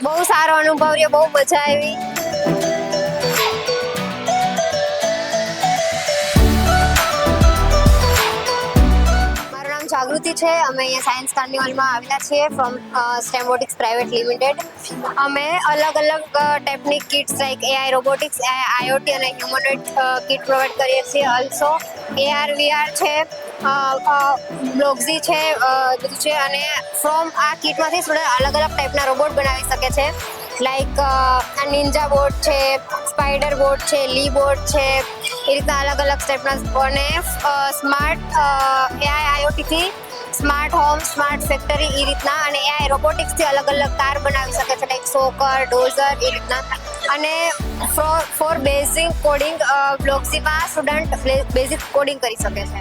બહુ સારો અનુભવ રહ્યો, બહુ મજા આવી. મારું નામ જાગૃતિ છે. અમે અહીંયા સાયન્સ કાર્નિવલમાં આવેલા છીએ ફ્રોમ સ્ટેમબોટિક્સ પ્રાઇવેટ લિમિટેડ. અમે અલગ અલગ technique kits like AI robotics, IoT અને હ્યુમનોઇડ કિટ પ્રોવાઈડ કરીએ છીએ. ઓલ્સો એઆર વીઆર છે, બ્લોક્સી છે, બધું છે. અને ફ્રોમ આ કિટમાંથી સ્ટુડન્ટ અલગ અલગ ટાઈપના રોબોટ બનાવી શકે છે. લાઈક નિંજા બોટ છે, સ્પાઈડર બોટ છે, લી બોટ છે, એ રીતના અલગ અલગ ટાઈપના. અને સ્માર્ટ એઆઈ આઈઓટીથી સ્માર્ટ હોમ, સ્માર્ટ ફેક્ટરી એ રીતના. અને એઆઈ રોબોટિક્સથી અલગ અલગ કાર બનાવી શકે છે, લાઈક સોકર, ડોઝર એ રીતના. અને ફોર બેઝિક કોડિંગ બ્લોક્સીમાં સ્ટુડન્ટ બેઝિક કોડિંગ કરી શકે છે.